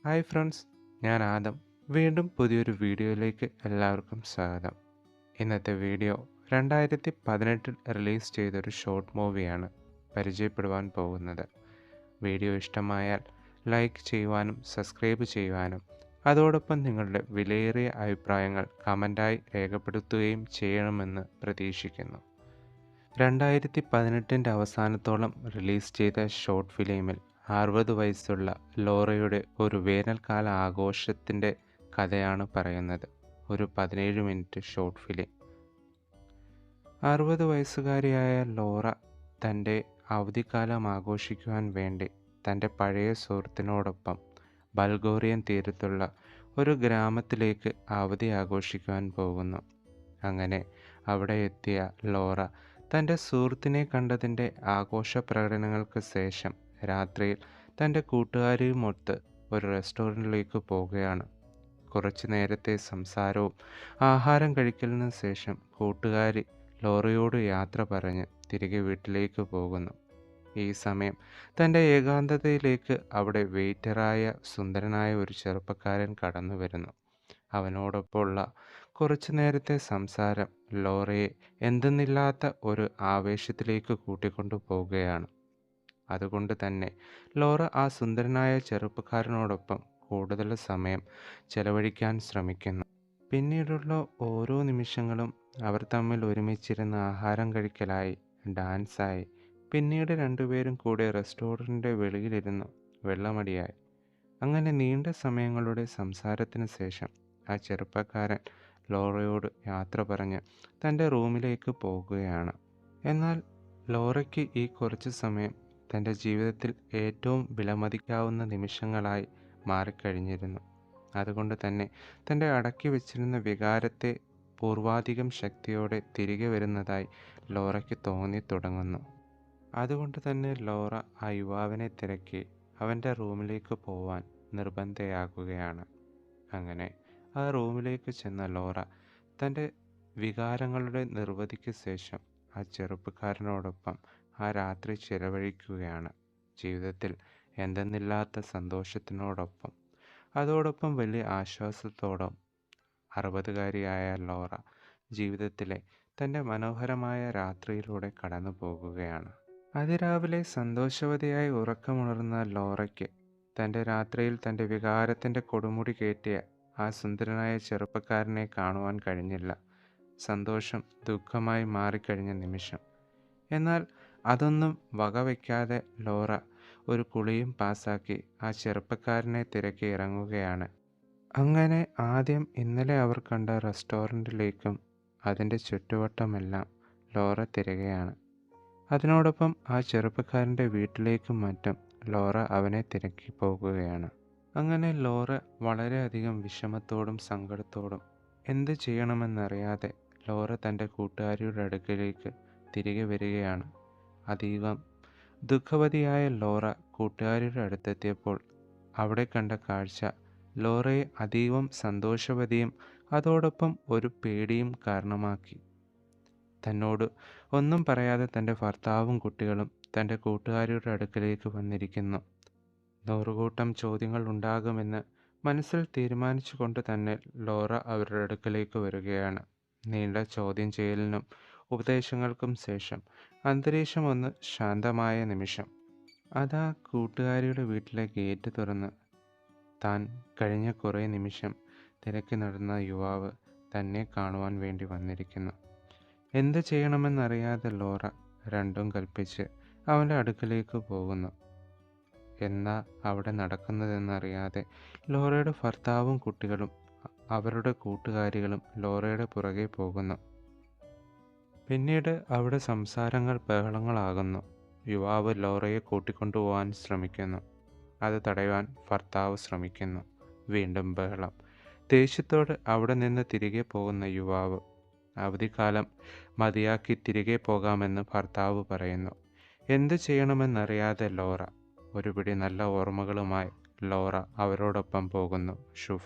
Hi friends, ഞാൻ ആദം. വീണ്ടും പുതിയൊരു വീഡിയോയിലേക്ക് എല്ലാവർക്കും സ്വാഗതം. ഇന്നത്തെ വീഡിയോ 2018 റിലീസ് ചെയ്തൊരു ഷോർട്ട് മൂവിയാണ് പരിചയപ്പെടുവാൻ പോകുന്നത്. വീഡിയോ ഇഷ്ടമായാൽ ലൈക്ക് ചെയ്യുവാനും സബ്സ്ക്രൈബ് ചെയ്യുവാനും അതോടൊപ്പം നിങ്ങളുടെ വിലയേറിയ അഭിപ്രായങ്ങൾ കമൻ്റായി രേഖപ്പെടുത്തുകയും ചെയ്യണമെന്ന് പ്രതീക്ഷിക്കുന്നു. 2018 അവസാനത്തോളം റിലീസ് ചെയ്ത ഷോർട്ട് ഫിലിമിൽ 60 വയസ്സുള്ള ലോറയുടെ ഒരു വേനൽക്കാല ആഘോഷത്തിൻ്റെ കഥയാണ് പറയുന്നത്. ഒരു 17 മിനിറ്റ് ഷോർട്ട് ഫിലിം. 60 വയസ്സുകാരിയായ ലോറ തൻ്റെ അവധിക്കാലം ആഘോഷിക്കുവാൻ വേണ്ടി തൻ്റെ പഴയ സുഹൃത്തിനോടൊപ്പം ബൾഗേറിയൻ തീരത്തുള്ള ഒരു ഗ്രാമത്തിലേക്ക് അവധി ആഘോഷിക്കുവാൻ പോകുന്നു. അങ്ങനെ അവിടെ എത്തിയ ലോറ തൻ്റെ സുഹൃത്തിനെ കണ്ടതിൻ്റെ ആഘോഷ പ്രകടനങ്ങൾക്ക് ശേഷം രാത്രിയിൽ തൻ്റെ കൂട്ടുകാരിയുമൊത്ത് ഒരു റെസ്റ്റോറൻറ്റിലേക്ക് പോവുകയാണ്. കുറച്ചു നേരത്തെ സംസാരവും ആഹാരം കഴിക്കലിന് ശേഷം കൂട്ടുകാരി ലോറയോട് യാത്ര പറഞ്ഞ് തിരികെ വീട്ടിലേക്ക് പോകുന്നു. ഈ സമയം തൻ്റെ ഏകാന്തതയിലേക്ക് അവിടെ വെയിറ്ററായ സുന്ദരനായ ഒരു ചെറുപ്പക്കാരൻ കടന്നു വരുന്നു. അവനോടൊപ്പമുള്ള കുറച്ചു നേരത്തെ സംസാരം ലോറയെ എന്തെന്നില്ലാത്ത ഒരു ആവേശത്തിലേക്ക് കൂട്ടിക്കൊണ്ടു പോവുകയാണ്. അതുകൊണ്ട് തന്നെ ലോറ ആ സുന്ദരനായ ചെറുപ്പക്കാരനോടൊപ്പം കൂടുതൽ സമയം ചെലവഴിക്കാൻ ശ്രമിക്കുന്നു. പിന്നീടുള്ള ഓരോ നിമിഷങ്ങളും അവർ തമ്മിൽ ഒരുമിച്ചിരുന്ന് ആഹാരം കഴിക്കലായി, ഡാൻസായി, പിന്നീട് രണ്ടുപേരും കൂടെ റെസ്റ്റോറൻറ്റിൻ്റെ വെളിയിലിരുന്നു വെള്ളമടിയായി. അങ്ങനെ നീണ്ട സമയങ്ങളുടെ സംസാരത്തിന് ശേഷം ആ ചെറുപ്പക്കാരൻ ലോറയോട് യാത്ര പറഞ്ഞ് തൻ്റെ റൂമിലേക്ക് പോകുകയാണ്. എന്നാൽ ലോറയ്ക്ക് ഈ കുറച്ച് സമയം തൻ്റെ ജീവിതത്തിൽ ഏറ്റവും വിലമതിക്കാവുന്ന നിമിഷങ്ങളായി മാറിക്കഴിഞ്ഞിരുന്നു. അതുകൊണ്ട് തന്നെ തൻ്റെ അടക്കി വച്ചിരുന്ന വികാരത്തെ പൂർവാധികം ശക്തിയോടെ തിരികെ വരുന്നതായി ലോറയ്ക്ക് തോന്നി തുടങ്ങുന്നു. അതുകൊണ്ട് തന്നെ ലോറ ആ യുവാവിനെ തിരക്കി അവൻ്റെ റൂമിലേക്ക് പോവാൻ നിർബന്ധയാകുകയാണ്. അങ്ങനെ ആ റൂമിലേക്ക് ചെന്ന ലോറ തൻ്റെ വികാരങ്ങളുടെ നിർവൃതിക്ക് ശേഷം ആ ചെറുപ്പക്കാരനോടൊപ്പം ആ രാത്രി ചിലവഴിക്കുകയാണ്. ജീവിതത്തിൽ എന്തെന്നില്ലാത്ത സന്തോഷത്തിനോടൊപ്പം അതോടൊപ്പം വലിയ ആശ്വാസത്തോടും 60കാരിയായ ലോറ ജീവിതത്തിലെ തൻ്റെ മനോഹരമായ രാത്രിയിലൂടെ കടന്നു പോകുകയാണ്. അതിരാവിലെ സന്തോഷവതിയായി ഉറക്കമുണർന്ന ലോറയ്ക്ക് തൻ്റെ രാത്രിയിൽ തൻ്റെ വികാരത്തിൻ്റെ കൊടുമുടി കയറ്റിയ ആ സുന്ദരനായ ചെറുപ്പക്കാരനെ കാണുവാൻ കഴിഞ്ഞില്ല. സന്തോഷം ദുഃഖമായി മാറിക്കഴിഞ്ഞ നിമിഷം. എന്നാൽ അതൊന്നും വകവയ്ക്കാതെ ലോറ ഒരു കുളിയും പാസാക്കി ആ ചെറുപ്പക്കാരനെ തിരക്കി ഇറങ്ങുകയാണ്. അങ്ങനെ ആദ്യം ഇന്നലെ അവർ കണ്ട റെസ്റ്റോറൻറ്റിലേക്കും അതിൻ്റെ ചുറ്റുവട്ടമെല്ലാം ലോറ തിരയുകയാണ്. അതിനോടൊപ്പം ആ ചെറുപ്പക്കാരൻ്റെ വീട്ടിലേക്കും മറ്റും ലോറ അവനെ തിരക്കി പോകുകയാണ്. അങ്ങനെ ലോറ വളരെയധികം വിഷമത്തോടും സങ്കടത്തോടും എന്ത് ചെയ്യണമെന്നറിയാതെ ലോറ തൻ്റെ കൂട്ടുകാരിയുടെ അടുക്കലേക്ക് തിരികെ വരികയാണ്. അതീവം ദുഃഖവതിയായ ലോറ കൂട്ടുകാരിയുടെ അടുത്തെത്തിയപ്പോൾ അവിടെ കണ്ട കാഴ്ച ലോറയെ അതീവം സന്തോഷവതിയും അതോടൊപ്പം ഒരു പേടിയും കാരണമാക്കി. തന്നോട് ഒന്നും പറയാതെ തൻ്റെ ഭർത്താവും കുട്ടികളും തൻ്റെ കൂട്ടുകാരിയുടെ അടുക്കലേക്ക് വന്നിരിക്കുന്നു. നൂറുകൂട്ടം ചോദ്യങ്ങൾ ഉണ്ടാകുമെന്ന് മനസ്സിൽ തീരുമാനിച്ചുകൊണ്ട് തന്നെ ലോറ അവരുടെ അടുക്കലേക്ക് വരികയാണ്. നീണ്ട ചോദ്യം ചെയ്യലിനും ഉപദേശങ്ങൾക്കും ശേഷം അന്തരീക്ഷം ഒന്ന് ശാന്തമായ നിമിഷം. അതാ കൂട്ടുകാരിയുടെ വീട്ടിലെ ഗേറ്റ് തുറന്ന് താൻ കഴിഞ്ഞ കുറേ നിമിഷം തിരക്കി നടന്ന യുവാവ് തന്നെ കാണുവാൻ വേണ്ടി വന്നിരിക്കുന്നു. എന്ത് ചെയ്യണമെന്നറിയാതെ ലോറ രണ്ടും കൽപ്പിച്ച് അവൻ്റെ അടുക്കലേക്ക് പോകുന്നു. എന്താ അവിടെ നടക്കുന്നതെന്നറിയാതെ ലോറയുടെ ഭർത്താവും കുട്ടികളും അവരുടെ കൂട്ടുകാരികളും ലോറയുടെ പുറകെ പോകുന്നു. പിന്നീട് അവിടെ സംസാരങ്ങൾ ബഹളങ്ങളാകുന്നു. യുവാവ് ലോറയെ കൂട്ടിക്കൊണ്ടുപോകാൻ ശ്രമിക്കുന്നു. അത് തടയുവാൻ ഭർത്താവ് ശ്രമിക്കുന്നു. വീണ്ടും ബഹളം. ദേഷ്യത്തോട് അവിടെ നിന്ന് തിരികെ പോകുന്ന യുവാവ്. അവധിക്കാലം മതിയാക്കി തിരികെ പോകാമെന്ന് ഭർത്താവ് പറയുന്നു. എന്തു ചെയ്യണമെന്നറിയാതെ ലോറ. ഒരു പിടി നല്ല ഓർമ്മകളുമായി ലോറ അവരോടൊപ്പം പോകുന്നു. ശുഭ